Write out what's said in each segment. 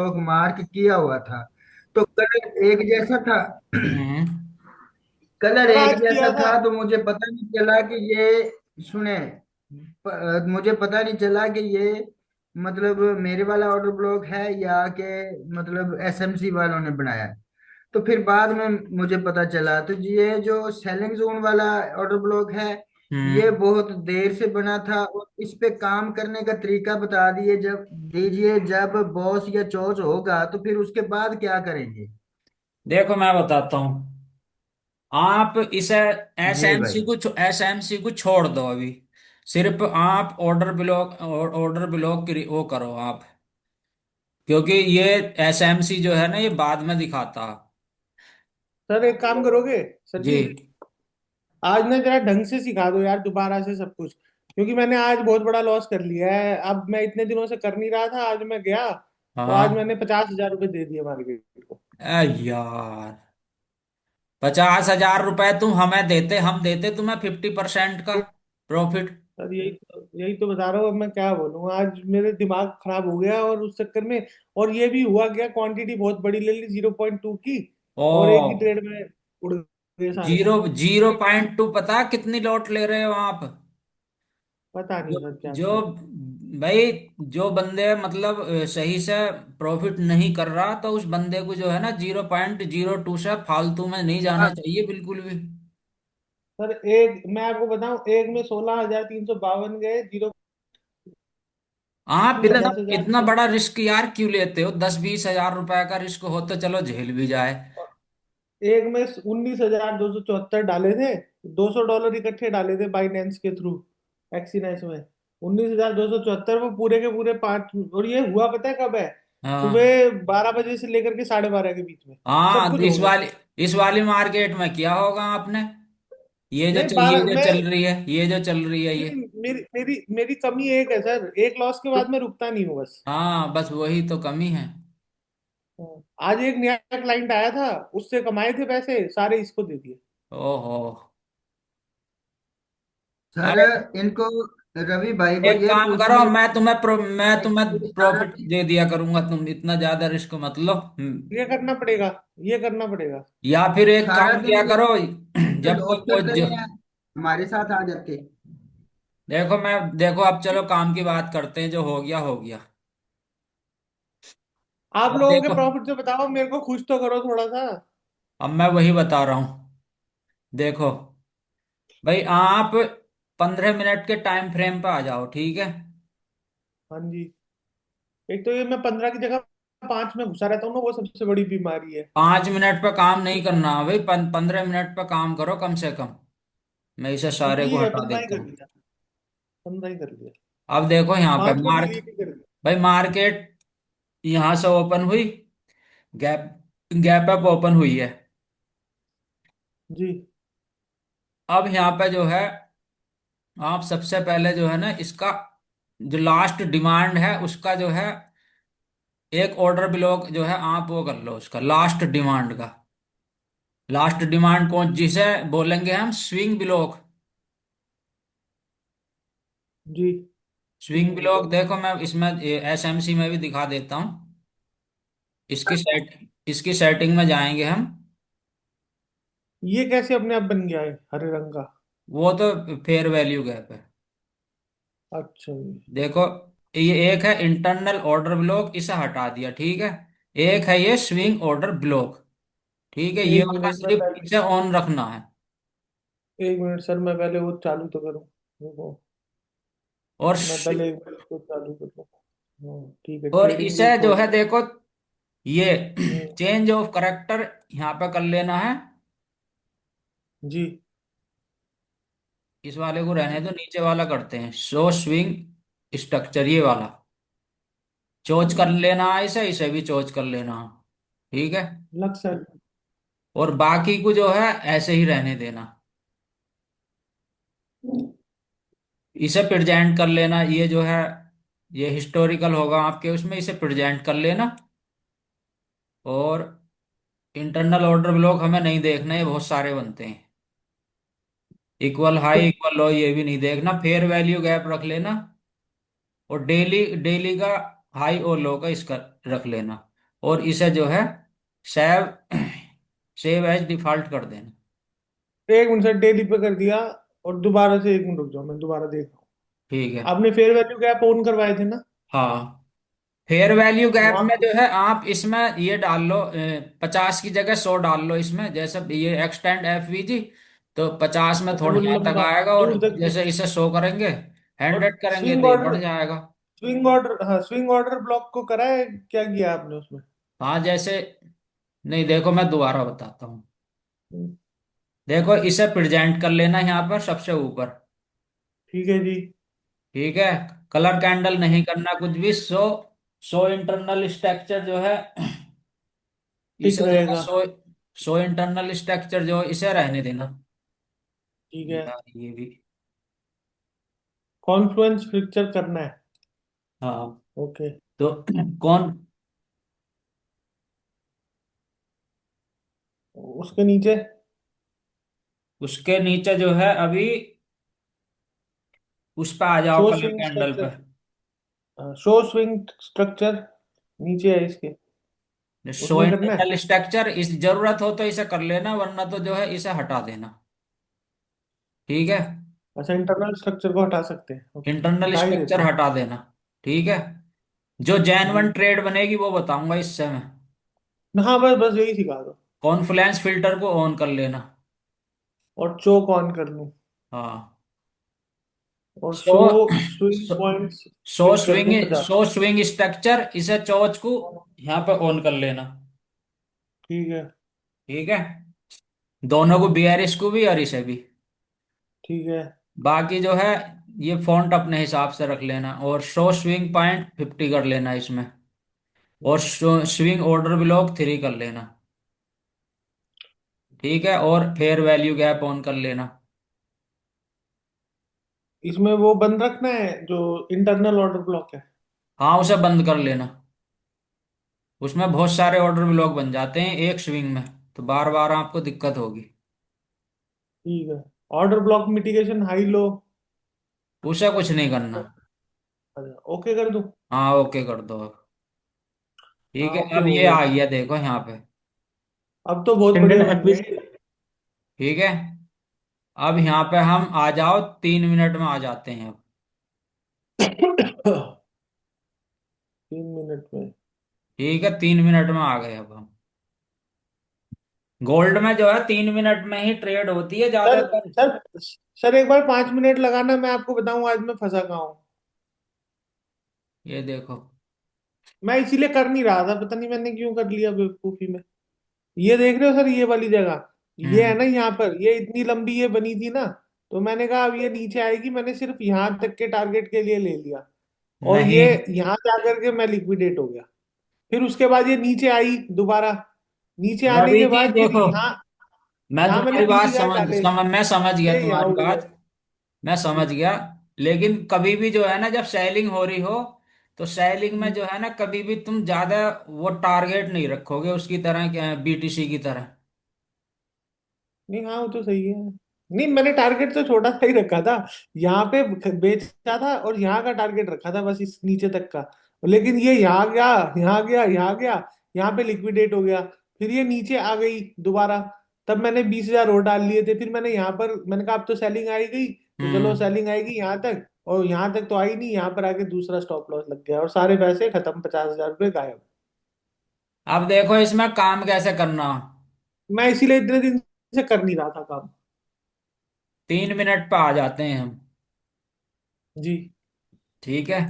Block mark किया हुआ था, तो कलर एक जैसा था। हम्म। कलर सर एक आज जैसा किया था। था, तो मुझे पता नहीं चला कि ये, सुने, मुझे पता नहीं चला कि ये मतलब मेरे वाला ऑर्डर ब्लॉक है या कि मतलब एसएमसी वालों ने बनाया है। तो फिर बाद में मुझे पता चला, तो ये जो सेलिंग जोन वाला ऑर्डर ब्लॉक है, ये हम्म। बहुत देर से बना था। और इस पे काम करने का तरीका बता दिए जब दीजिए, जब बॉस या चोच होगा तो फिर उसके बाद क्या करेंगे। देखो मैं बताता हूँ। आप इसे जी भाई। एसएमसी को छोड़ दो अभी। सिर्फ आप ऑर्डर ब्लॉक की वो करो आप। क्योंकि ये एसएमसी जो है ना ये बाद में दिखाता। सर एक काम करोगे सर जी। जी, आज ना जरा ढंग से सिखा दो यार दोबारा से सब कुछ, क्योंकि मैंने आज बहुत बड़ा लॉस कर लिया है। अब मैं इतने दिनों से कर नहीं रहा था, आज मैं गया तो आज हाँ। मैंने 50,000 रुपये दे दिए मार्केट को। यार 50,000 रुपए तुम हमें देते, हम देते तुम्हें 50% का प्रॉफिट। सर यही तो बता रहा हूँ, अब मैं क्या बोलूँ, आज मेरे दिमाग खराब हो गया और उस चक्कर में। और ये भी हुआ क्या, क्वांटिटी बहुत बड़ी ले ली 0.2 की, और एक ही ओ। ट्रेड में उड़ गए सारे। 0.2 पता कितनी लॉट ले रहे हो आप? पता जो नहीं सर क्या जो किया। भाई, जो बंदे मतलब सही से प्रॉफिट नहीं कर रहा, तो उस बंदे को जो है ना 0.02 से फालतू में नहीं जाना हाँ चाहिए बिल्कुल भी। सर एक मैं आपको बताऊं, एक में 16,352 गए, जीरो आप टू इतना 10,000 इतना बड़ा रिस्क यार क्यों लेते हो? 10-20 हजार रुपए का रिस्क हो तो चलो झेल भी जाए। एक में 19,274 डाले थे, $200 इकट्ठे डाले थे बाइनेंस के थ्रू, एक्सीनेस में। 19,274 वो पूरे के पूरे पांच, और ये हुआ पता है कब है, हाँ। सुबह 12 बजे से लेकर के 12:30 के बीच में सब हाँ तो कुछ हो इस गया। वाली इस वाली मार्केट में क्या होगा आपने? नहीं ये 12 जो मैं, चल रही है, ये जो चल रही है ये। नहीं मेरी कमी एक है सर, एक लॉस के बाद में रुकता नहीं हूँ बस। हाँ बस वही तो कमी है। हाँ। आज एक नया क्लाइंट आया था, उससे कमाए थे पैसे सारे इसको दे दिए। ओहो। सर, अरे इनको, रवि भाई को एक ये काम करो, पूछिए। मैं तुम्हें सारा प्रॉफिट दे दिया करूंगा, तुम इतना ज्यादा रिस्क मत लो। ये करना पड़ेगा, ये करना पड़ेगा। या फिर एक सारा काम दिन किया ये करो। जब कोई जॉब कोई करते हैं, हमारे साथ आ जाते। देखो अब चलो काम की बात करते हैं, जो हो गया हो गया। आप अब लोगों के देखो, प्रॉफिट से बताओ, मेरे को खुश तो करो थोड़ा सा। अब मैं वही बता रहा हूँ। देखो भाई, आप 15 मिनट के टाइम फ्रेम पे आ जाओ, ठीक है? हाँ जी। एक तो ये मैं 15 की जगह 5 में घुसा रहता हूँ ना, वो सबसे बड़ी बीमारी है। 5 मिनट पे काम नहीं करना भाई, 15 मिनट पे काम करो कम से कम। मैं इसे तो सारे को ठीक है, हटा 15 ही देता कर हूँ। दिया, 15 ही कर दिया। अब देखो यहाँ पे 5 को डिलीट ही कर दिया। भाई मार्केट यहाँ से ओपन हुई, गैप गैप अप ओपन हुई है। जी अब यहाँ पे जो है, आप सबसे पहले जो है ना इसका जो लास्ट डिमांड है उसका जो है, एक ऑर्डर ब्लॉक जो है आप वो कर लो उसका लास्ट डिमांड का। लास्ट डिमांड कौन जिसे बोलेंगे हम स्विंग ब्लॉक। जी। Swing swing block block. देखो मैं इसमें एसएमसी में भी दिखा देता हूँ। इसकी सेटिंग में जाएंगे हम। ये कैसे अपने आप बन गया है हरे रंग का? वो तो फेयर वैल्यू गैप है। अच्छा जी। देखो, ये एक है इंटरनल ऑर्डर ब्लॉक, इसे हटा दिया, ठीक है? एक है ये स्विंग ऑर्डर ब्लॉक, ठीक है? ये एक वाला मिनट में सिर्फ पहले, इसे ऑन रखना है। एक मिनट सर, मैं पहले वो चालू तो करूँ। रुको, और मैं पहले एक मिनट को चालू कर लूँ। हाँ, ठीक है, और ट्रेडिंग व्यू इसे जो खोल। है देखो, ये हम्म, चेंज ऑफ करेक्टर यहाँ पे कर लेना है। जी इस वाले को रहने दो, नीचे वाला करते हैं, शो स्विंग स्ट्रक्चर, ये वाला चोज कर लेना है, इसे इसे भी चोज कर लेना है, ठीक है? लक्सर। और बाकी को जो है ऐसे ही रहने देना। इसे प्रेजेंट कर लेना, ये जो है ये हिस्टोरिकल होगा आपके उसमें, इसे प्रेजेंट कर लेना। और इंटरनल ऑर्डर ब्लॉक हमें नहीं देखना, ये बहुत सारे बनते हैं। इक्वल हाई इक्वल लो ये भी नहीं देखना, फेयर वैल्यू गैप रख लेना। और डेली डेली का हाई और लो का इसका रख लेना। और इसे जो है सेव सेव एज डिफॉल्ट कर देना। एक मिनट सर, डेली पे कर दिया। और दोबारा से एक मिनट रुक जाओ, मैं दोबारा देख रहा ठीक है। हूँ। आपने फेयर वैल्यू गैप ऑन करवाए थे ना? हाँ, फेयर वैल्यू गैप वहां में जो है आप इसमें ये डाल लो, 50 की जगह 100 डाल लो इसमें, जैसे ये एक्सटेंड एफवीजी, तो 50 में अच्छा, थोड़ा वो यहाँ तक लंबा आएगा, और दूर तक। जैसे इसे 100 करेंगे, और 100 करेंगे स्विंग तो ये ऑर्डर, बढ़ जाएगा। स्विंग ऑर्डर, हाँ स्विंग ऑर्डर ब्लॉक को करा है, क्या किया आपने उसमें? हाँ जैसे, नहीं देखो मैं दोबारा बताता हूँ। हम्म, देखो इसे प्रेजेंट कर लेना यहाँ पर सबसे ऊपर। ठीक है जी। ठीक है, कलर कैंडल नहीं करना कुछ भी। सो सो इंटरनल स्ट्रक्चर जो है, टिक इसे जो है रहेगा। सो सो इंटरनल स्ट्रक्चर जो है, इसे रहने देना। ठीक है। यार ये भी। कॉन्फ्लुएंस पिक्चर करना है। हाँ, ओके। तो कौन, उसके नीचे उसके नीचे जो है अभी, उस पर आ जाओ show colour swing candle structure, पर। शो स्विंग स्ट्रक्चर नीचे है इसके, शो उसमें करना है। इंटरनल स्ट्रक्चर, इस जरूरत हो तो इसे कर लेना, वरना तो जो है इसे हटा देना। ठीक है, अच्छा, इंटरनल स्ट्रक्चर को हटा सकते हैं, ओके इंटरनल हटा ही स्ट्रक्चर देता हूँ। हटा देना। ठीक है, जो जैन वन जी। ट्रेड बनेगी वो बताऊंगा इस समय। हाँ बस बस यही सिखा दो। कॉन्फ्लुएंस फिल्टर को ऑन कर लेना। और चोक ऑन कर लूँ। हाँ, और सो शो स्विंग सो पॉइंट्स सो क्लिक स्विंग करके हटा। सो स्विंग स्ट्रक्चर, इसे चोच को यहाँ पे ऑन कर लेना। ठीक है। ठीक है, दोनों को, बीआरएस को भी और इसे भी। ठीक है। बाकी जो है ये फॉन्ट अपने हिसाब से रख लेना, और शो स्विंग पॉइंट 50 कर लेना इसमें, और स्विंग ऑर्डर ब्लॉक 3 कर लेना। ठीक है, और फेयर वैल्यू गैप ऑन कर लेना। इसमें वो बंद रखना है जो इंटरनल ऑर्डर ब्लॉक है। हाँ, उसे बंद कर लेना। उसमें बहुत सारे ऑर्डर ब्लॉक बन जाते हैं एक स्विंग में, तो बार बार आपको दिक्कत होगी। ठीक है। Order block mitigation high low. उसे कुछ नहीं करना। अच्छा, ओके कर दूं? हाँ, ओके कर दो अब। ठीक हाँ है, ओके अब हो ये गया। आ गया देखो यहाँ पे। अब तो बहुत एक्सटेंडेड बढ़िया बन एफबी। गया। ठीक है, अब यहाँ पे हम आ जाओ, 3 मिनट में आ जाते हैं अब। 3 मिनट में? ठीक है, 3 मिनट में आ गए अब हम। गोल्ड में जो है 3 मिनट में ही ट्रेड होती है सर ज्यादातर। सर सर, एक बार 5 मिनट लगाना, मैं आपको बताऊं आज मैं फंसा कहाँ हूँ। ये देखो। मैं इसीलिए कर नहीं रहा था, पता नहीं मैंने क्यों कर लिया बेवकूफी में। ये देख रहे हो सर, ये वाली जगह, ये है हम्म। ना यहाँ पर, ये इतनी लंबी ये बनी थी ना, तो मैंने कहा अब ये नीचे आएगी, मैंने सिर्फ यहाँ तक के टारगेट के लिए ले लिया। और ये नहीं, यहाँ जाकर के मैं लिक्विडेट हो गया। फिर उसके बाद ये नीचे आई दोबारा। नीचे आने रवि के जी बाद फिर देखो, यहाँ, मैं यहाँ मैंने तुम्हारी बात 20,000 डाले, मैं समझ गया ये यहाँ तुम्हारी उड़ गए। बात। मैं समझ जी। गया, लेकिन कभी भी जो है ना, जब सेलिंग हो रही हो, तो सेलिंग में हम्म, जो है ना, कभी भी तुम ज्यादा वो टारगेट नहीं रखोगे उसकी तरह, बीटीसी की तरह। नहीं हाँ वो तो सही है। नहीं मैंने टारगेट तो छोटा सा ही रखा था, यहाँ पे बेचा था और यहाँ का टारगेट रखा था बस, इस नीचे तक का। लेकिन ये यहाँ गया, यहाँ गया, यहाँ गया, यहाँ पे लिक्विडेट हो गया। फिर ये नीचे आ गई दोबारा, तब मैंने 20,000 और डाल लिए थे। फिर मैंने यहाँ पर मैंने कहा अब तो सेलिंग आई गई, तो चलो हम्म। सेलिंग आएगी यहाँ तक, और यहाँ तक तो आई नहीं, यहाँ पर आके दूसरा स्टॉप लॉस लग गया और सारे पैसे खत्म, 50,000 रुपये गायब। अब देखो इसमें काम कैसे करना। मैं इसीलिए इतने दिन से कर नहीं रहा था काम। 3 मिनट पे आ जाते हैं हम। जी। ठीक है,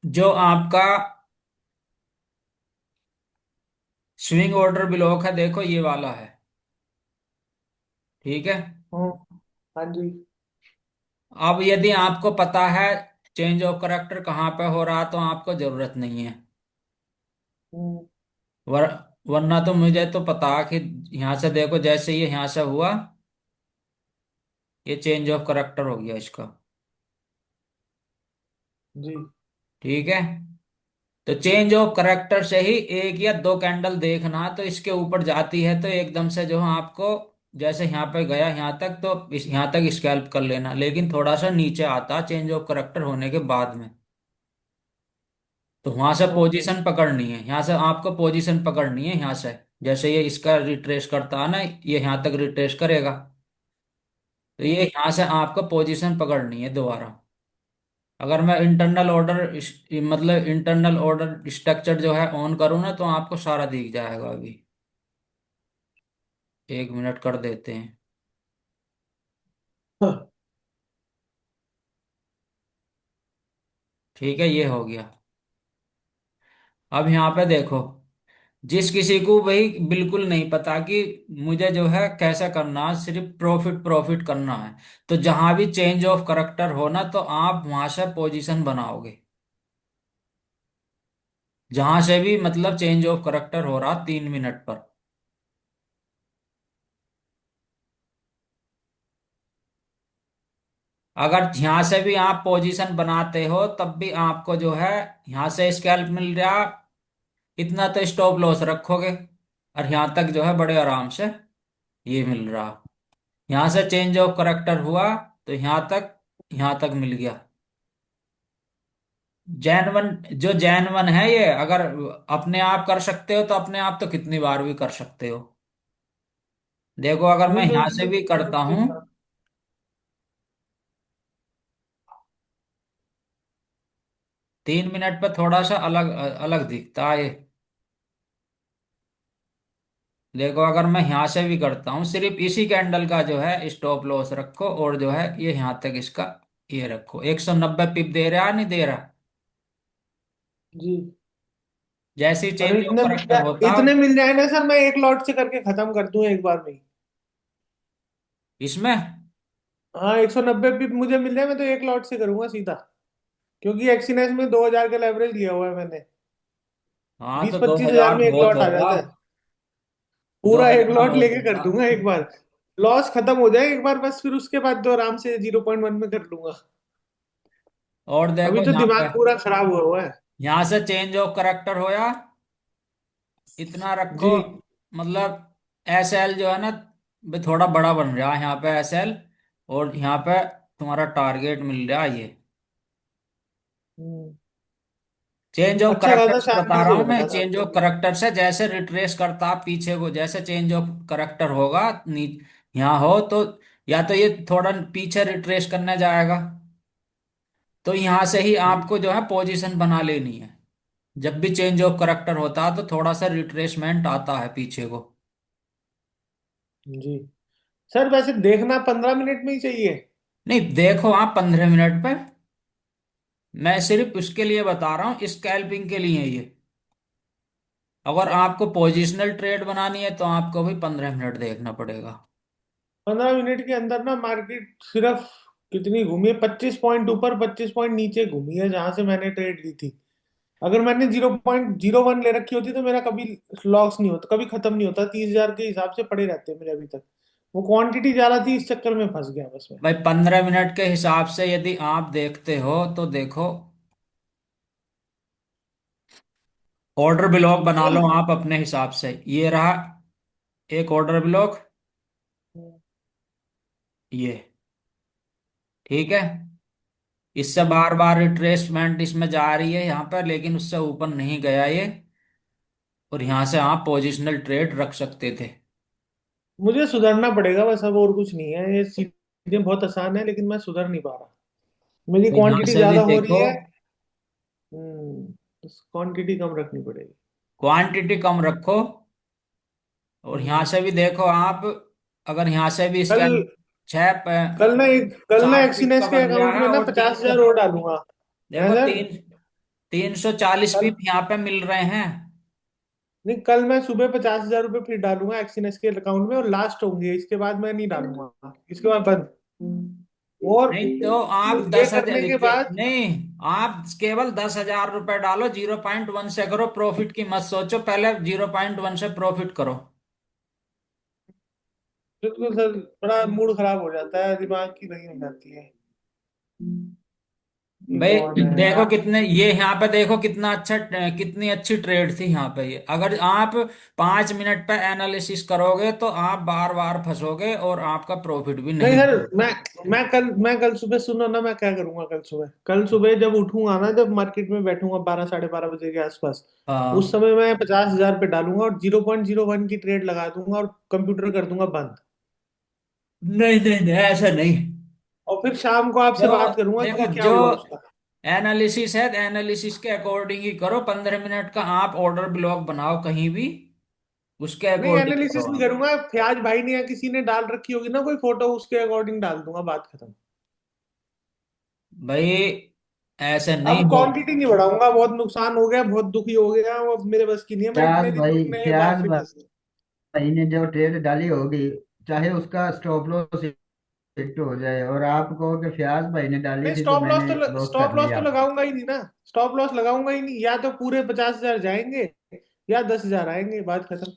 जो आपका स्विंग ऑर्डर ब्लॉक है, देखो ये वाला है। ठीक है, हाँ। हाँ जी। अब यदि आपको पता है चेंज ऑफ करेक्टर कहाँ पे हो रहा, तो आपको जरूरत नहीं है। हम्म, वर, वरना तो मुझे तो पता कि यहाँ से देखो, जैसे ये यहाँ से हुआ, ये चेंज ऑफ करेक्टर हो गया इसका। जी। ठीक है, तो चेंज ऑफ करेक्टर से ही एक या दो कैंडल देखना, तो इसके ऊपर जाती है तो एकदम से जो है आपको, जैसे यहाँ पे गया यहाँ तक, तो इस यहाँ तक स्कैल्प कर लेना, लेकिन थोड़ा सा नीचे आता चेंज ऑफ करेक्टर होने के बाद में। तो वहां से ओके। पोजीशन पकड़नी है, यहाँ से आपको पोजीशन पकड़नी है यहाँ से। जैसे ये इसका रिट्रेस करता है ना, ये यहाँ तक रिट्रेस करेगा, तो ये यहाँ से आपको पोजीशन पकड़नी है दोबारा। अगर मैं इंटरनल ऑर्डर, मतलब इंटरनल ऑर्डर स्ट्रक्चर जो है ऑन करूँ ना, तो आपको सारा दिख जाएगा अभी। 1 मिनट कर देते हैं। हाँ। ठीक है, ये हो गया। अब यहाँ पे देखो, जिस किसी को भाई बिल्कुल नहीं पता कि मुझे जो है कैसा करना है, सिर्फ प्रॉफिट प्रॉफिट करना है, तो जहां भी चेंज ऑफ करेक्टर हो ना, तो आप वहां से पोजीशन बनाओगे। जहां से भी मतलब चेंज ऑफ करेक्टर हो रहा 3 मिनट पर। अगर यहाँ से भी आप पोजीशन बनाते हो, तब भी आपको जो है यहाँ से स्कैल्प मिल रहा, इतना तो स्टॉप लॉस रखोगे, और यहाँ तक जो है बड़े आराम से ये मिल रहा। यहाँ से चेंज ऑफ करेक्टर हुआ, तो यहाँ तक मिल गया। जैन वन, जो जैन वन है ये, अगर अपने आप कर सकते हो तो अपने आप तो कितनी बार भी कर सकते हो। देखो अगर वो मैं तो यहां से भी करता हूं, 3 मिनट पे थोड़ा सा अलग अलग दिखता है ये। देखो अगर मैं यहां से भी करता हूँ, सिर्फ इसी कैंडल का जो है स्टॉप लॉस रखो, और जो है ये यहां तक इसका ये रखो, 190 पिप दे रहा नहीं दे रहा। जी। जैसे ही और चेंज ऑफ करेक्टर होता इतने मिल जाए ना सर, मैं एक लॉट से करके खत्म कर दूं एक बार में ही। इसमें। हाँ, 190 पिप मुझे मिल जाए, मैं तो एक लॉट से करूंगा सीधा। क्योंकि एक्सीनेस में 2000 का लेवरेज लिया हुआ है मैंने। हाँ, बीस तो दो पच्चीस हजार हजार में एक बहुत लॉट आ होगा। जाता है। दो पूरा एक हजार लॉट बहुत लेके कर होगा। दूंगा एक बार। लॉस खत्म हो जाए एक बार बस, फिर उसके बाद तो आराम से 0.1 में कर लूंगा। और अभी देखो तो यहाँ दिमाग पे, पूरा खराब हुआ हुआ है। यहाँ से चेंज ऑफ करेक्टर होया, इतना रखो। जी। मतलब एस एल जो है ना, भी थोड़ा बड़ा बन रहा है यहाँ पे एस एल, और यहाँ पे तुम्हारा टारगेट मिल रहा है ये। हम्म। चेंज ऑफ अच्छा करेक्टर खासा से बता शानदार रहा दे हूं मैं, रखा था चेंज आपने। ऑफ करेक्टर से जैसे रिट्रेस करता पीछे को, जैसे चेंज ऑफ करेक्टर होगा यहाँ हो तो, या तो ये थोड़ा पीछे रिट्रेस करने जाएगा, तो यहां से ही आपको जो है पोजीशन बना लेनी है। जब भी चेंज ऑफ करेक्टर होता है तो थोड़ा सा रिट्रेसमेंट आता है पीछे को। जी। सर वैसे देखना 15 मिनट में ही चाहिए। नहीं, देखो आप 15 मिनट पे, मैं सिर्फ उसके लिए बता रहा हूँ, स्कैल्पिंग के लिए ये। अगर आपको पोजिशनल ट्रेड बनानी है तो आपको भी 15 मिनट देखना पड़ेगा। 15 मिनट के अंदर ना मार्केट सिर्फ कितनी घूमी है, 25 पॉइंट ऊपर 25 पॉइंट नीचे घूमी है जहां से मैंने ट्रेड ली थी। अगर मैंने 0.01 ले रखी होती तो मेरा कभी लॉस नहीं होता, कभी खत्म नहीं होता। 30,000 के हिसाब से पड़े रहते हैं मेरे अभी तक। वो क्वांटिटी ज्यादा थी, इस चक्कर में फंस गया बस मैं। भाई 15 मिनट के हिसाब से यदि आप देखते हो तो देखो, ऑर्डर ब्लॉक बना लो आप अपने हिसाब से। ये रहा एक ऑर्डर ब्लॉक, ये, ठीक है। इससे बार बार रिट्रेसमेंट इसमें जा रही है यहाँ पर, लेकिन उससे ऊपर नहीं गया ये, और यहाँ से आप पोजिशनल ट्रेड रख सकते थे। मुझे सुधरना पड़ेगा बस, अब और कुछ नहीं है। ये चीजें बहुत आसान है लेकिन मैं सुधर नहीं पा रहा। मेरी तो यहाँ क्वांटिटी से भी ज्यादा हो रही देखो, है। क्वांटिटी कम रखनी पड़ेगी। क्वांटिटी कम रखो, और यहाँ हम्म। से भी देखो आप, अगर यहाँ से भी इसका कल छह कल ना 60 पिप का एक्सीनेस के बन रहा अकाउंट है, में ना और 50,000 और डालूंगा। है देखो सर। 340 कल पिप यहाँ पे मिल रहे हैं। नहीं, कल मैं सुबह 50,000 रुपये फिर डालूंगा एक्सीनेस के अकाउंट में, और लास्ट होंगे इसके बाद मैं नहीं डालूंगा, इसके बाद बंद। और नहीं तो आप ये 10,000 करने के बाद नहीं, आप केवल 10,000 रुपए डालो, 0.1 से करो, प्रॉफिट की मत सोचो, पहले 0.1 से प्रॉफिट करो। बिल्कुल सर, बड़ा मूड खराब हो जाता है, दिमाग की नहीं हो जाती है। भाई गॉड है देखो यार। कितने ये यहाँ पे देखो कितना अच्छा, कितनी अच्छी ट्रेड थी यहाँ पे। ये अगर आप 5 मिनट पे एनालिसिस करोगे तो आप बार बार फंसोगे और आपका प्रॉफिट भी नहीं नहीं। सर, मैं कल सुबह, सुनो ना, मैं क्या करूंगा कल सुबह जब उठूंगा ना, जब मार्केट में बैठूंगा 12 साढ़े 12 बजे के आसपास, उस हाँ। समय मैं 50,000 पे डालूंगा और 0.01 की ट्रेड लगा दूंगा और कंप्यूटर कर दूंगा बंद। नहीं नहीं नहीं, ऐसा नहीं। और फिर शाम को आपसे जो बात करूंगा देखो कि क्या जो हुआ उसका। एनालिसिस है, एनालिसिस के अकॉर्डिंग ही करो। 15 मिनट का आप ऑर्डर ब्लॉक बनाओ कहीं भी, उसके नहीं, अकॉर्डिंग करो एनालिसिस नहीं आप। करूंगा, फयाज भाई ने या किसी ने डाल रखी होगी ना कोई फोटो, उसके अकॉर्डिंग डाल दूंगा, बात खत्म। भाई ऐसे अब नहीं हो। क्वांटिटी नहीं बढ़ाऊंगा, बहुत नुकसान हो गया, बहुत दुखी हो गया, वो अब मेरे बस की नहीं है, मैं फयाज मेरी भाई, दुखने के बाद फयाज फिर से। भाई ने जो ट्रेड डाली होगी, चाहे उसका स्टॉप लॉस हिट हो जाए और आप कहो कि फयाज भाई ने डाली नहीं, थी तो मैंने लॉस स्टॉप कर लॉस तो लिया। लगाऊंगा ही नहीं ना। स्टॉप लॉस लगाऊंगा ही नहीं, या तो पूरे 50,000 जाएंगे या 10,000 आएंगे, बात खत्म।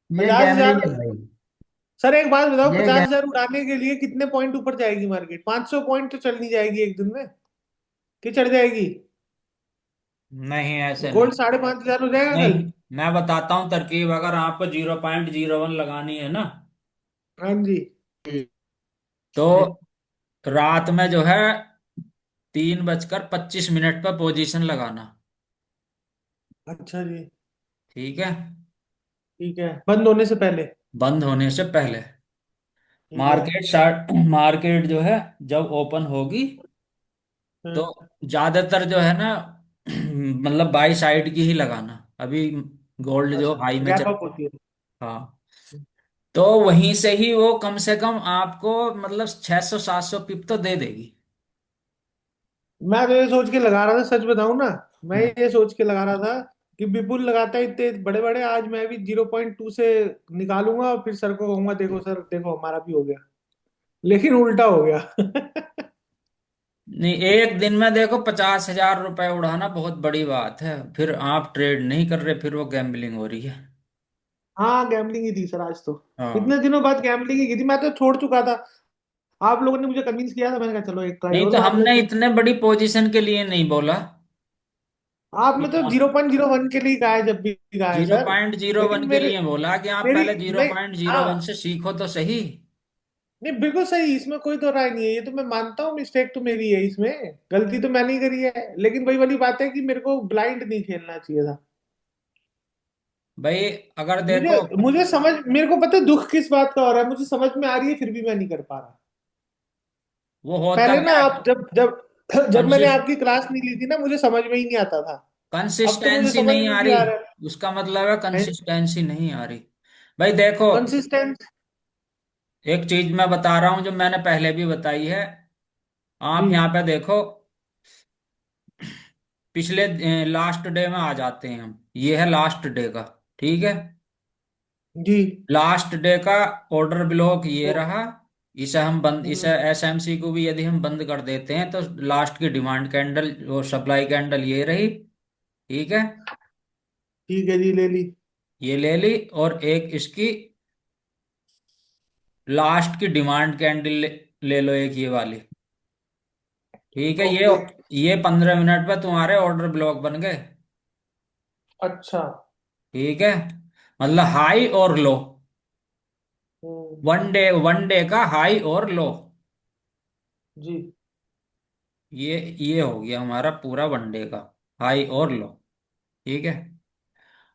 ये 50,000। गैमलिंग है भाई। सर एक बात बताओ, ये 50,000 उड़ाने के लिए कितने पॉइंट ऊपर जाएगी मार्केट? 500 पॉइंट तो चल नहीं जाएगी एक दिन में, कि चढ़ जाएगी? नहीं ऐसे नहीं। गोल्ड 5,500 हो जाएगा नहीं, कल। मैं बताता हूँ तरकीब। अगर आपको 0.01 लगानी है ना, हाँ जी। गैमलिंग। तो रात में जो है 3:25 पर पोजीशन लगाना। अच्छा जी। ठीक है, ठीक है, बंद होने से पहले। बंद होने से पहले। ठीक है। मार्केट स्टार्ट, मार्केट जो है जब ओपन होगी तो हाँ, ज्यादातर जो है ना मतलब बाई साइड की ही लगाना। अभी गोल्ड जो अच्छा, हाई में गैप चल अप होती है। रहा। हाँ, तो वहीं से ही वो कम से कम आपको मतलब 600 700 पिप तो दे देगी। मैं तो ये सोच के लगा रहा था, सच बताऊं ना, मैं हम्म। ये सोच के लगा रहा था कि विपुल लगाता है इतने बड़े बड़े, आज मैं भी 0.2 से निकालूंगा और फिर सर को कहूंगा, देखो सर, देखो हमारा भी हो गया। लेकिन उल्टा हो गया। नहीं, एक दिन में देखो 50,000 रुपए उड़ाना बहुत बड़ी बात है। फिर आप ट्रेड नहीं कर रहे, फिर वो गैम्बलिंग हो रही है। हाँ, गैमलिंग ही थी सर आज तो। इतने हाँ। दिनों बाद गैमलिंग ही की थी, मैं तो छोड़ चुका था। आप लोगों ने मुझे कन्विंस किया था, मैंने कहा चलो एक ट्राई नहीं और तो मार हमने लेते हैं। इतने बड़ी पोजीशन के लिए नहीं बोला। आपने तो 0.01 के लिए कहा है, जब भी कहा है जीरो सर। पॉइंट जीरो लेकिन वन के मेरे लिए बोला कि आप मेरी पहले जीरो नहीं, पॉइंट जीरो वन हाँ, से सीखो तो सही। नहीं बिल्कुल सही, इसमें कोई तो राय नहीं है, ये तो मैं मानता हूँ, मिस्टेक तो मेरी है इसमें, गलती तो मैंने ही करी है। लेकिन वही वाली बात है कि मेरे को ब्लाइंड नहीं खेलना चाहिए था। भाई अगर मुझे देखो, मुझे समझ मेरे को पता है दुख किस बात का हो रहा है, मुझे समझ में आ रही है, फिर भी मैं नहीं कर पा रहा। वो होता पहले ना, क्या आप जब जब जब मैंने है, आपकी क्लास नहीं ली थी ना, मुझे समझ में ही नहीं आता था। अब तो मुझे कंसिस्टेंसी समझ नहीं में आ भी रही। आ रहा उसका मतलब है है। कंसिस्टेंसी नहीं आ रही। भाई देखो, कंसिस्टेंट। एक चीज मैं बता रहा हूं जो मैंने पहले भी बताई है। जी। आप यहाँ पे देखो, पिछले लास्ट डे में आ जाते हैं हम। ये है लास्ट डे का। ठीक है, जी। लास्ट डे का ऑर्डर ब्लॉक ये ओ, रहा। इसे हम बंद, इसे हम्म, एसएमसी को भी यदि हम बंद कर देते हैं तो लास्ट की डिमांड कैंडल और सप्लाई कैंडल ये रही। ठीक है, ठीक है जी, ले ली। ये ले ली। और एक इसकी लास्ट की डिमांड कैंडल ले लो, एक ये वाली। ठीक है, ओके। ये 15 मिनट पे तुम्हारे ऑर्डर ब्लॉक बन गए। अच्छा। ठीक है, मतलब हाई और लो। हम्म। वन डे का हाई और लो। जी। ये हो गया हमारा पूरा वनडे का हाई और लो। ठीक है,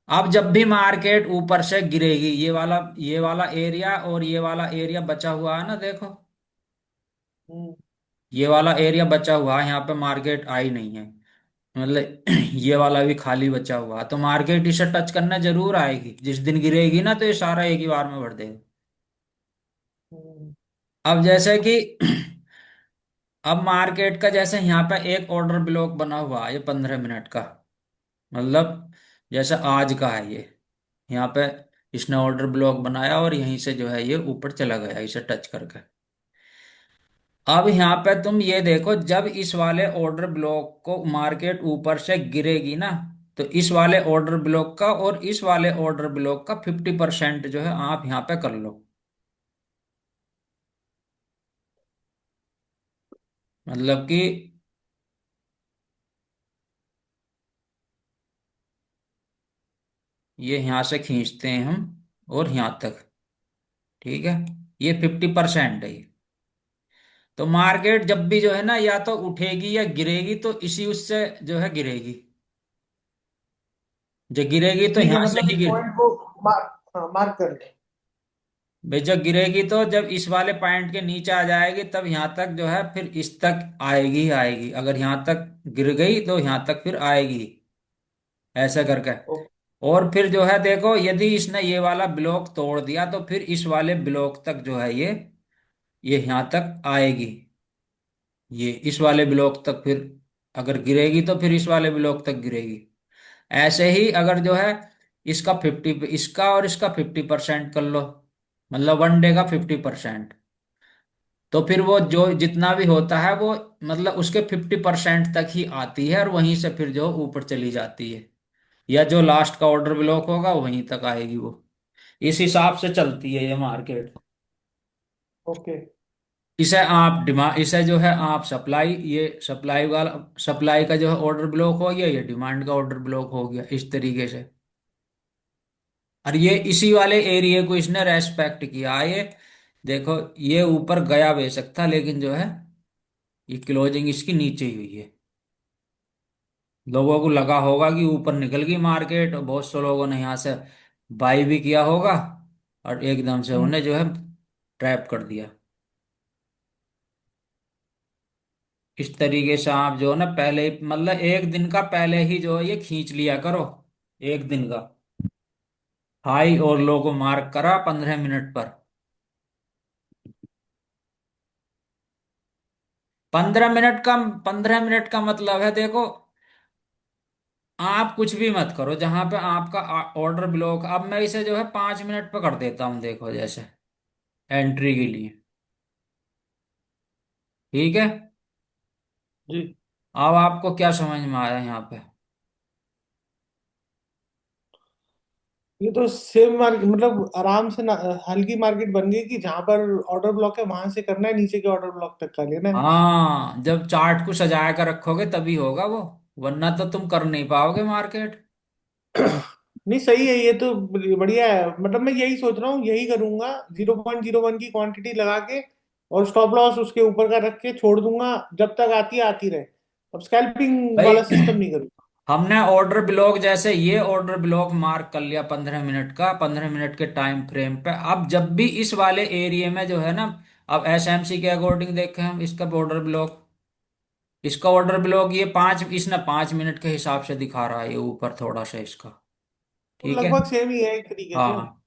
अब जब भी मार्केट ऊपर से गिरेगी, ये वाला एरिया और ये वाला एरिया बचा हुआ है ना, देखो हम्म। ये वाला एरिया बचा हुआ है, यहाँ पे मार्केट आई नहीं है। मतलब ये वाला भी खाली बचा हुआ है, तो मार्केट इसे टच करने जरूर आएगी। जिस दिन गिरेगी ना तो ये सारा एक ही बार में भर देगा। हम्म। अब जैसे कि अब मार्केट का जैसे यहाँ पे एक ऑर्डर ब्लॉक बना हुआ है, ये 15 मिनट का। मतलब जैसे आज का है ये, यहाँ पे इसने ऑर्डर ब्लॉक बनाया और यहीं से जो है ये ऊपर चला गया इसे टच करके। अब यहाँ पे तुम ये देखो, जब इस वाले ऑर्डर ब्लॉक को मार्केट ऊपर से गिरेगी ना, तो इस वाले ऑर्डर ब्लॉक का और इस वाले ऑर्डर ब्लॉक का 50% जो है आप यहाँ पे कर लो। मतलब कि ये यहां से खींचते हैं हम और यहां तक, ठीक है, ये 50% है ये। तो मार्केट जब भी जो है ना या तो उठेगी या गिरेगी तो इसी उससे जो है गिरेगी। जो गिरेगी तो ठीक है, यहां से मतलब ही इस गिर, पॉइंट को मार्क कर ले। भाई जब गिरेगी तो जब इस वाले पॉइंट के नीचे आ जाएगी तब यहां तक जो है फिर इस तक आएगी ही आएगी, अगर यहां तक गिर गई तो यहां तक फिर आएगी, ऐसा करके। ओके। और फिर जो है देखो यदि इसने ये वाला ब्लॉक तोड़ दिया तो फिर इस वाले ब्लॉक तक जो है ये यहां तक आएगी, ये इस वाले ब्लॉक तक फिर अगर गिरेगी तो फिर इस वाले ब्लॉक तक गिरेगी। ऐसे ही अगर जो है इसका 50, इसका और इसका 50% कर लो, मतलब वन डे का 50%, तो फिर वो जो जितना भी होता है वो मतलब उसके 50% तक ही आती है और वहीं से फिर जो ऊपर चली जाती है, या जो लास्ट का ऑर्डर ब्लॉक होगा वहीं तक आएगी वो। इस हिसाब से चलती है ये मार्केट। ओके। इसे जो है आप सप्लाई, ये सप्लाई वाला, सप्लाई का जो है ऑर्डर ब्लॉक हो गया, ये डिमांड का ऑर्डर ब्लॉक हो गया, इस तरीके से। और ये इसी वाले एरिया को इसने रेस्पेक्ट किया, ये देखो ये ऊपर गया बेशक था लेकिन जो है ये क्लोजिंग इसकी नीचे ही हुई है। लोगों को लगा होगा कि ऊपर निकल गई मार्केट और बहुत से लोगों ने यहाँ से बाई भी किया होगा और एकदम से हम्म। उन्हें जो है ट्रैप कर दिया। इस तरीके से आप जो है ना पहले मतलब एक दिन का पहले ही जो है ये खींच लिया करो, एक दिन का हाई और लो को मार्क करा 15 मिनट पर। 15 मिनट का, 15 मिनट का मतलब है देखो आप कुछ भी मत करो जहां पे आपका ऑर्डर ब्लॉक, अब मैं इसे जो है 5 मिनट पे कर देता हूं देखो जैसे एंट्री के लिए, ठीक है। जी। अब आपको क्या समझ में आया यहाँ पे? ये तो सेम मार्केट, मतलब आराम से ना, हल्की मार्केट बन गई कि जहां पर ऑर्डर ब्लॉक है वहां से करना है, नीचे के ऑर्डर ब्लॉक तक का लेना है। हाँ जब चार्ट को सजा कर रखोगे तभी होगा वो, वरना तो तुम कर नहीं पाओगे मार्केट। नहीं, सही है, ये तो बढ़िया है। मतलब मैं यही सोच रहा हूँ, यही करूंगा, 0.01 की क्वांटिटी लगा के और स्टॉप लॉस उसके ऊपर का रख के छोड़ दूंगा, जब तक आती है आती रहे। अब स्कैल्पिंग भाई वाला सिस्टम नहीं करूंगा। हमने ऑर्डर ब्लॉक जैसे ये ऑर्डर ब्लॉक मार्क कर लिया 15 मिनट का, 15 मिनट के टाइम फ्रेम पे। अब जब भी इस वाले एरिया में जो है ना, अब एसएमसी के अकॉर्डिंग देखें हम इसका ऑर्डर ब्लॉक, इसका ऑर्डर ब्लॉक ये 5, इसने 5 मिनट के हिसाब से दिखा रहा है ये ऊपर थोड़ा सा इसका, तो ठीक है। लगभग सेम ही है एक तरीके से। हाँ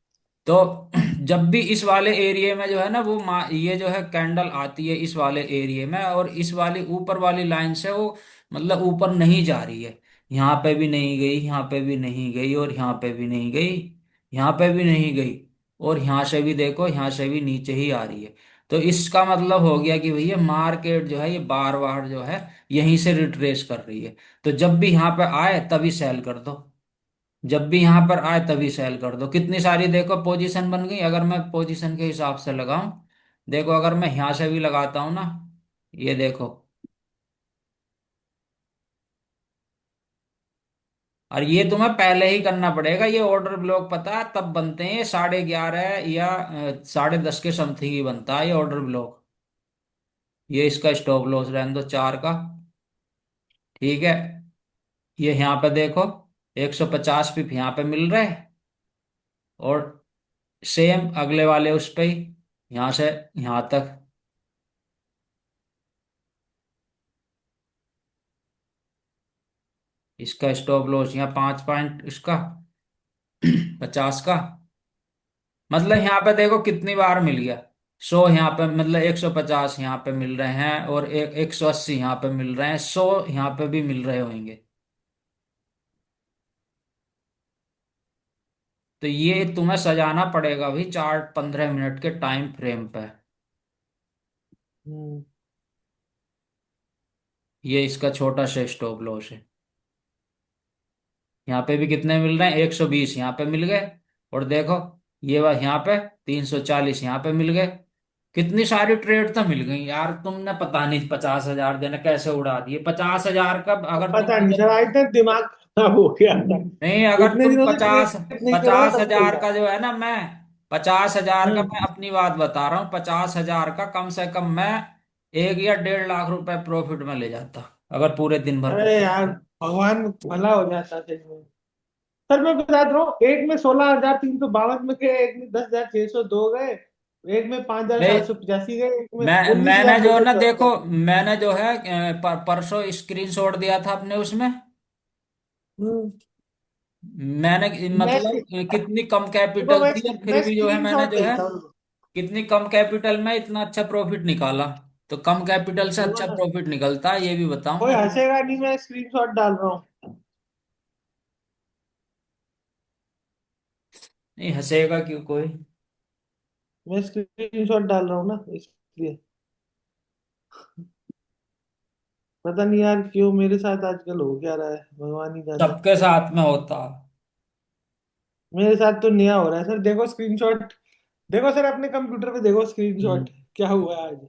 तो जब भी इस वाले एरिया में जो है ना वो ये जो है कैंडल आती है इस वाले एरिया में और इस वाली ऊपर वाली लाइन से वो मतलब ऊपर नहीं जा रही है, यहाँ पे भी नहीं गई, यहाँ पे भी नहीं गई और यहाँ पे भी नहीं गई, यहाँ पे भी नहीं गई, और यहाँ से भी देखो यहाँ से भी नीचे ही आ रही है। तो इसका मतलब हो गया कि भैया मार्केट जो है ये बार बार जो है यहीं से रिट्रेस कर रही है। तो जब भी यहाँ पे आए तभी सेल कर दो, जब भी यहां पर आए तभी सेल कर दो। कितनी सारी देखो पोजीशन बन गई, अगर मैं पोजीशन के हिसाब से लगाऊं, देखो अगर मैं यहां से भी लगाता हूं ना, ये देखो, और ये तुम्हें पहले ही करना पड़ेगा, ये ऑर्डर ब्लॉक पता है तब बनते हैं 11:30 या 10:30 के समथिंग ही बनता है ये ऑर्डर ब्लॉक। ये इसका स्टॉप लॉस रहने दो 4 का, ठीक है। ये यहाँ पे देखो 150 पिप यहाँ पे मिल रहे हैं और सेम अगले वाले उस पे ही यहाँ से यहाँ तक, इसका स्टॉप लॉस यहाँ 5 पॉइंट इसका 50 का, मतलब यहाँ पे देखो कितनी बार मिल गया। 100 यहाँ पे मतलब 150 यहाँ पे मिल रहे हैं और 180 यहाँ पे मिल रहे हैं, 100 यहाँ पे भी मिल रहे होंगे। तो ये तुम्हें सजाना पड़ेगा भाई चार्ट 15 मिनट के टाइम फ्रेम पे। हम्म। ये इसका छोटा सा स्टॉप लॉस है, यहाँ पे भी कितने मिल रहे हैं 120 यहाँ पे मिल गए, और देखो ये बात यहाँ पे 340 यहाँ पे मिल गए, कितनी सारी ट्रेड तो मिल गई यार, तुमने पता नहीं 50,000 देने कैसे उड़ा दिए। 50,000 का अगर तुम पता नहीं मुझे, सर, आज तक दिमाग खराब हो गया था। नहीं अगर इतने तुम दिनों से पचास ट्रेड नहीं कर रहा पचास तब चल हजार रहा का है। जो है ना, मैं 50,000 का, मैं हम्म। अपनी बात बता रहा हूँ, 50,000 का कम से कम मैं 1 या 1.5 लाख रुपए प्रॉफिट में ले जाता, अगर पूरे दिन भर अरे का। यार, भगवान भला हो जाता था इसमें। सर मैं बता रहा हूँ, एक में 16,352 में गए, एक में 10,602 गए, एक में पांच हजार नहीं, सात सौ पचासी गए, एक में उन्नीस मैंने हजार जो दो है सौ ना देखो, चौहत्तर मैंने जो है परसों स्क्रीनशॉट दिया था अपने उसमें। हम्म। मैंने मैं मतलब कितनी कम देखो, कैपिटल मैं थी, और फिर मैं भी जो है स्क्रीन मैंने शॉट जो है भेजता हूँ। कितनी कम कैपिटल में इतना अच्छा प्रॉफिट निकाला। तो कम कैपिटल से सुनो अच्छा ना, प्रॉफिट निकलता है, ये भी बताऊं कोई मैं तुम्हें। हंसेगा नहीं, मैं स्क्रीन शॉट डाल रहा हूँ। नहीं हंसेगा क्यों कोई। मैं स्क्रीन शॉट डाल रहा हूँ ना, इसलिए। पता नहीं यार क्यों मेरे साथ आजकल हो क्या रहा है, भगवान ही जाने। सबके साथ में होता। मेरे साथ तो नया हो रहा है सर, देखो स्क्रीनशॉट। देखो सर, अपने कंप्यूटर पे देखो हम्म, स्क्रीनशॉट क्या हुआ है आज।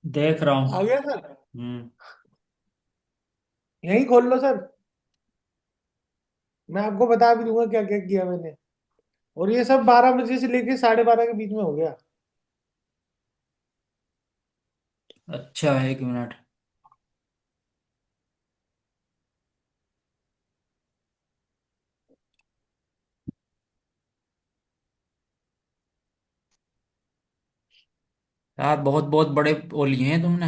देख रहा आ हूँ। गया सर? हम्म। यही खोल लो सर, मैं आपको बता भी दूंगा क्या क्या किया मैंने। और ये सब 12 बजे से लेके 12:30 के बीच में हो गया। अच्छा, 1 मिनट। यार बहुत बहुत बड़े वो लिए हैं तुमने।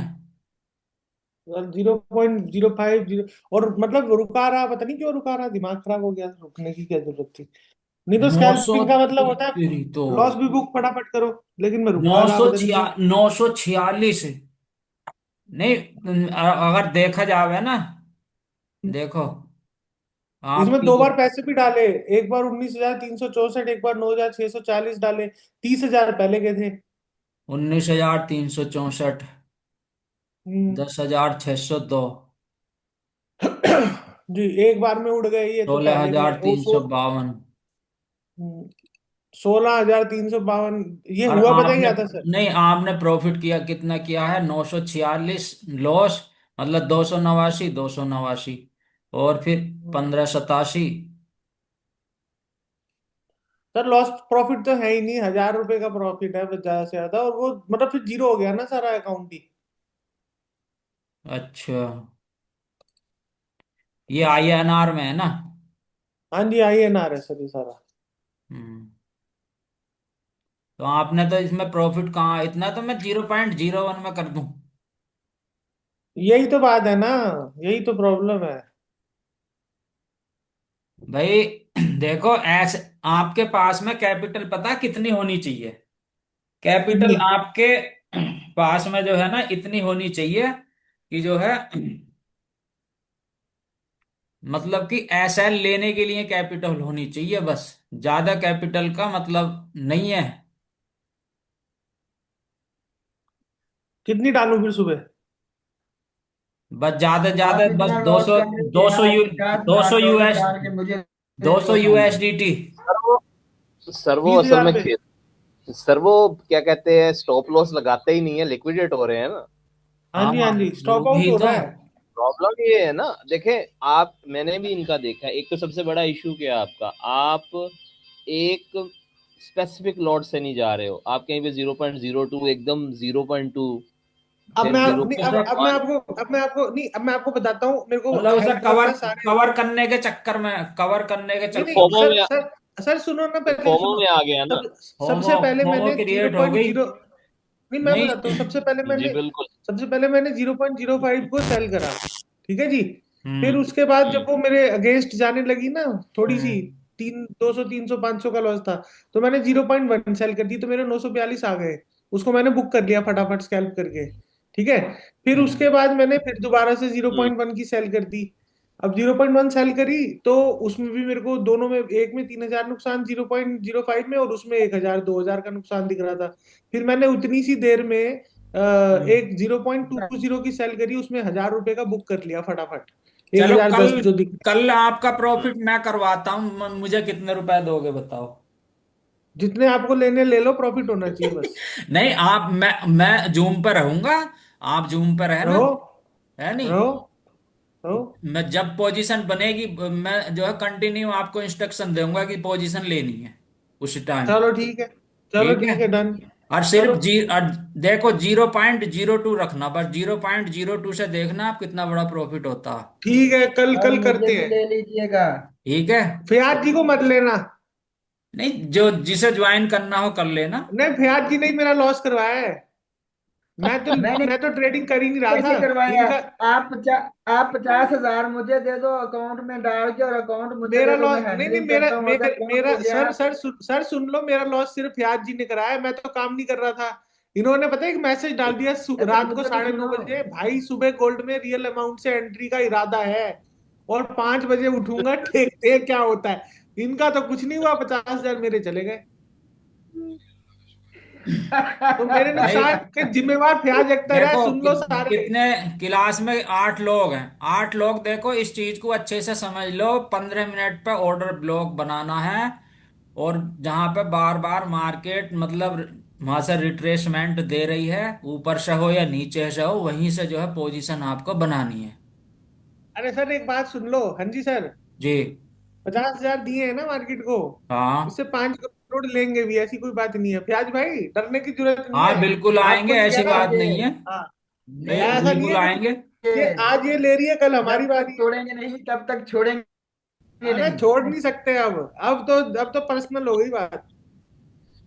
0.050, और मतलब रुका रहा, पता नहीं क्यों रुका रहा, दिमाग खराब हो गया, रुकने की क्या जरूरत थी। नहीं तो 900 स्कैल्पिंग का मतलब होता है तेरी तो। लॉस भी बुक फटाफट करो, लेकिन मैं नौ रुका रहा, सौ पता नहीं छिया क्यों। 946। नहीं, अगर देखा जावे ना, देखो इसमें आपकी दो जो बार पैसे भी डाले, एक बार 19,364, एक बार 9,640 डाले, 30,000 पहले के थे। 19,364, हम्म। 10,602, जी, एक बार में उड़ गए ये तो सोलह पहले हजार में वो तीन सौ बावन 16,352। ये और हुआ पता ही आपने, क्या था सर? नहीं आपने प्रॉफिट किया कितना किया है, 946 लॉस, मतलब 289, 289, और फिर 1587। सर लॉस प्रॉफिट तो है ही नहीं, 1,000 रुपए का प्रॉफिट है बस, ज्यादा से ज्यादा, और वो मतलब फिर जीरो हो गया ना सारा अकाउंट ही। अच्छा, ये INR में है ना। हाँ जी, INR है सर ये सारा। हम्म। तो आपने तो इसमें प्रॉफिट कहाँ, इतना तो मैं 0.01 में कर दूं। यही तो बात है ना, यही तो प्रॉब्लम है। भाई देखो ऐसे, आपके पास में कैपिटल पता कितनी होनी चाहिए। Capital G. आपके पास में जो है ना इतनी होनी चाहिए कि जो है, मतलब कि SL लेने के लिए कैपिटल होनी चाहिए बस। ज्यादा कैपिटल का मतलब नहीं है। कितनी डालूं फिर सुबह? बस ज्यादा ज्यादा आप बस इतना दो लॉस सौ कर रहे दो थे, सौ आप यू 50,000 डॉलर डाल के मुझे दे दो दो सौ अकाउंट में। USDT। सर वो बीस असल हजार में रुपये सर वो क्या कहते हैं, स्टॉप लॉस लगाते ही नहीं है, लिक्विडेट हो रहे हैं ना। हाँ हाँ जी, हाँ जी, स्टॉप आउट वही हो तो। रहा है। प्रॉब्लम ये है ना, देखें आप, मैंने भी इनका देखा है, एक तो सबसे बड़ा इशू क्या है आपका, आप एक स्पेसिफिक लॉट से नहीं जा रहे हो, आप कहीं पे 0.02, एकदम 0.2, अब फिर मैं जीरो नहीं, पॉइंट वन अब मैं आपको नहीं, अब मैं आपको बताता हूँ, मेरे को मतलब उसे हेल्प कवर करता है सारे। कवर करने के चक्कर में, कवर करने के नहीं चक्कर नहीं फोमो सर, में, सर सुनो ना, पहले फोमो सुनो। में आ गया ना। सब होमो सबसे पहले होमो मैंने जीरो क्रिएट हो पॉइंट गई। जीरो नहीं, मैं नहीं। बताता हूँ। हम्म। जी बिल्कुल। सबसे पहले मैंने 0.05 को सेल करा, ठीक है जी। फिर हम्म। उसके बाद जब वो मेरे अगेंस्ट जाने लगी ना, थोड़ी सी, हम्म। 200, 300, 500 का लॉस था, तो मैंने 0.1 सेल कर दी, तो मेरे 942 आ गए। उसको मैंने बुक कर लिया फटाफट स्कैल्प करके, ठीक है। फिर हम्म। उसके बाद मैंने फिर दोबारा से जीरो हम्म। पॉइंट वन की सेल कर दी। अब 0.1 सेल करी, तो उसमें भी मेरे को दोनों में, एक में 3,000 नुकसान 0.05 में, और उसमें 1,000 2,000 का नुकसान दिख रहा था। फिर मैंने उतनी सी देर में हम्म। एक 0.20 की सेल करी, उसमें 1,000 रुपए का बुक कर लिया फटाफट, चलो 1010 कल, जो दिख। कल आपका प्रॉफिट मैं करवाता हूँ, मुझे कितने रुपए दोगे बताओ? जितने आपको लेने ले लो, प्रॉफिट होना चाहिए बस। नहीं आप, मैं जूम पे रहूंगा, आप जूम पे रहना, रहो, है नहीं? रहो, रहो। मैं जब पोजीशन बनेगी, मैं जो है कंटिन्यू आपको इंस्ट्रक्शन दूंगा कि पोजीशन लेनी है उस टाइम। चलो ठीक है, चलो ठीक है। ठीक है, डन। और चलो सिर्फ और देखो 0.02 रखना, बस 0.02 से देखना आप कितना बड़ा प्रॉफिट होता है। ठीक है, कल और कल मुझे करते भी हैं। ले लीजिएगा। ठीक है। फयाज जी को मत लेना। नहीं, जो जिसे ज्वाइन करना हो कर लेना। नहीं, फयाज जी ने ही मेरा लॉस करवाया है। मैं तो मैंने मैं तो ट्रेडिंग कर ही नहीं रहा था। कैसे करवाया? इनका आप 50,000 मुझे दे दो अकाउंट में डाल के, और अकाउंट मुझे मेरा दे दो, लॉस मैं नहीं नहीं, हैंडलिंग मेरा करता हूँ, मेरा अगर लॉस मेरा हो गया। सर सुन लो, मेरा लॉस सिर्फ फयाज जी ने कराया, मैं तो काम नहीं कर रहा था। इन्होंने पता है एक मैसेज डाल दिया अच्छा रात को मुझे तो 9:30 सुनो। बजे, भाई सुबह गोल्ड में रियल अमाउंट से एंट्री का इरादा है और 5 बजे उठूंगा, देखते हैं क्या होता है। इनका तो कुछ नहीं हुआ, 50,000 मेरे चले गए। तो मेरे भाई नुकसान के जिम्मेवार फयाज अख्तर है, देखो सुन लो सारे। कितने क्लास में 8 लोग हैं, 8 लोग, देखो इस चीज को अच्छे से समझ लो, 15 मिनट पे ऑर्डर ब्लॉक बनाना है, और जहां पे बार बार मार्केट मतलब वहां से रिट्रेसमेंट दे रही है, ऊपर से हो या नीचे से हो, वहीं से जो है पोजीशन आपको बनानी है। अरे सर एक बात सुन लो, हाँ जी सर। जी। 50,000 दिए हैं ना मार्केट को, हाँ इससे 5 करोड़ लेंगे भी, ऐसी कोई बात नहीं है फयाज भाई, डरने की जरूरत नहीं हाँ है। बिल्कुल आएंगे, आपको नहीं कह ऐसी रहा। बात नहीं है। हाँ, ऐसा नहीं बिल्कुल है कि आएंगे। ये आज ये ले रही है, कल हमारी जब तक बारी है। तोड़ेंगे नहीं तब तक छोड़ेंगे अरे नहीं। छोड़ नहीं सकते अब तो पर्सनल हो गई बात।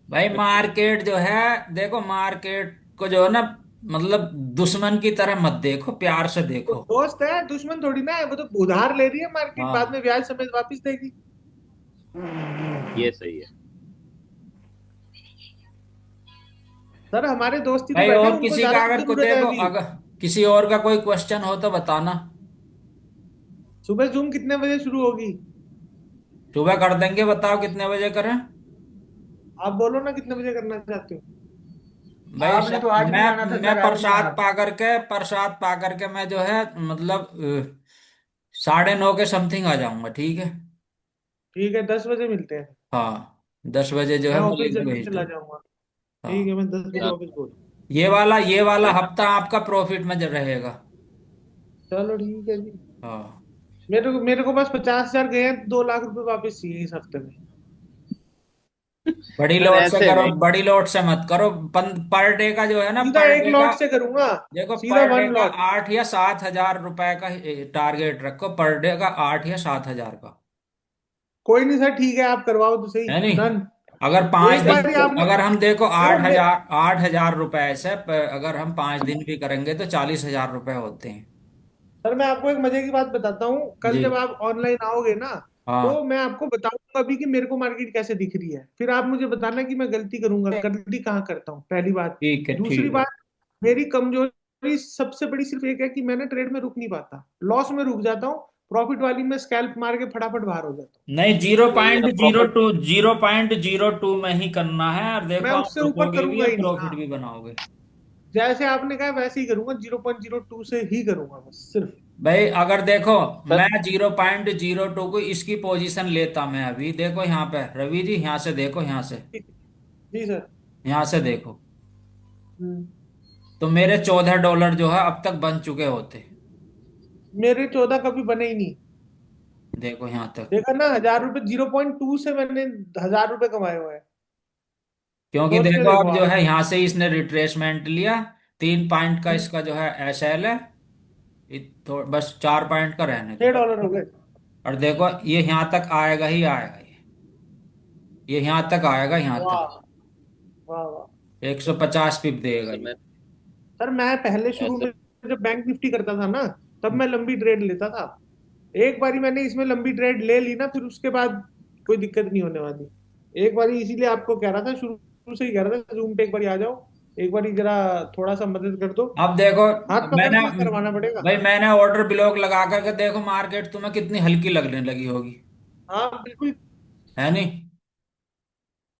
भाई मार्केट जो है, देखो मार्केट को जो है ना, मतलब दुश्मन की तरह मत देखो, प्यार से वो देखो। दोस्त है, दुश्मन थोड़ी ना है, वो तो उधार ले रही है मार्केट, बाद हाँ। में ब्याज समेत वापस देगी। ये सही है। सर हमारे दोस्ती तो भाई बैठे हैं, और उनको किसी का ज्यादा अगर को जरूरत है देखो, अभी। अगर किसी और का कोई क्वेश्चन हो तो बताना। सुबह जूम कितने बजे शुरू होगी? सुबह कर देंगे, बताओ कितने बजे करें? आप बोलो ना कितने बजे करना चाहते हो। भाई आपने तो आज मैं बुलाना था मैं सर, आए नहीं प्रसाद आप। पा करके, प्रसाद पा करके मैं जो है मतलब 9:30 के समथिंग आ जाऊंगा, ठीक है? ठीक है, 10 बजे मिलते हैं। हाँ 10 बजे जो मैं है मैं ऑफिस लिंक जल्दी भेज चला दूँ। जाऊंगा। ठीक हाँ। है, मैं 10 बजे चल ऑफिस पहुंच। ये वाला चल हफ्ता आपका प्रॉफिट में रहेगा। चलो ठीक है जी। हाँ। मेरे को बस 50,000 गए हैं, 2 लाख रुपए वापस चाहिए इस हफ्ते में। बड़ी सर लोट से ऐसे करो, नहीं। बड़ी लोट से मत करो। पर डे का जो है ना, सीधा पर एक डे का, लॉट से करूंगा। देखो सीधा पर डे वन का लॉट। 8 या 7 हजार रुपए का टारगेट रखो, पर डे का 8 या 7 हजार का। कोई नहीं सर, ठीक है, आप करवाओ तो सही। है नहीं? डन। अगर पांच एक दिन बार आपने अगर हम देखो सर 8 हजार रुपए से अगर हम 5 दिन भी करेंगे तो 40 हजार रुपए होते हैं। सर मैं आपको एक मजे की बात बताता हूँ, कल जी। जब आप ऑनलाइन आओगे ना, तो हाँ मैं आपको बताऊंगा अभी कि मेरे को मार्केट कैसे दिख रही है, फिर आप मुझे बताना कि मैं गलती करूंगा, गलती कहाँ करता हूँ, पहली बात। ठीक है, दूसरी ठीक है। बात, मेरी कमजोरी सबसे बड़ी सिर्फ एक है कि मैंने ट्रेड में रुक नहीं पाता, लॉस में रुक जाता हूँ, प्रॉफिट वाली में स्कैल्प मार के फटाफट बाहर हो जाता नहीं, जीरो वही है पॉइंट ना जीरो प्रॉफिट। टू 0.02 में ही करना है, और हूँ। मैं देखो आप उससे ऊपर रुकोगे भी करूंगा और ही नहीं। प्रॉफिट हाँ, भी बनाओगे। जैसे आपने कहा वैसे ही करूंगा, 0.02 से ही करूंगा बस सिर्फ। भाई अगर देखो, सर मैं 0.02 को इसकी पोजीशन लेता, मैं अभी देखो यहाँ पे रवि जी, यहाँ से देखो, यहाँ से, जी सर। यहाँ से देखो, हम्म। तो मेरे $14 जो है अब तक बन चुके होते। मेरे 14 कभी बने ही नहीं। देखो यहाँ तक। देखा ना, 1,000 रुपए, 0.2 से मैंने 1,000 रुपए कमाए हुए हैं। क्योंकि सोच के देखो देखो अब जो आप। है यहाँ से इसने रिट्रेसमेंट लिया, 3 पॉइंट का हम्म, इसका जो है एसएल है, तो बस 4 पॉइंट का रहने दो। $6 हो गए। और देखो ये यहाँ तक आएगा ही आएगा, ये यहाँ तक आएगा, यहाँ तक वाह, वाह, वाह। 150 पिप देगा सर ये। मैं सर मैं पहले शुरू ऐसे में जब बैंक निफ्टी करता था ना, तब मैं लंबी ट्रेड लेता था। एक बारी मैंने इसमें लंबी ट्रेड ले ली ना, फिर उसके बाद कोई दिक्कत नहीं होने वाली। एक बारी इसीलिए आपको कह रहा था, शुरू से ही कह रहा था, जूम पे एक बारी आ जाओ, एक बारी जरा थोड़ा सा मदद कर दो। अब देखो हाथ पकड़ मैंने, के करवाना पड़ेगा। भाई मैंने ऑर्डर ब्लॉक लगा करके देखो, मार्केट तुम्हें कितनी हल्की लगने लगी होगी। हाँ बिल्कुल। है नहीं?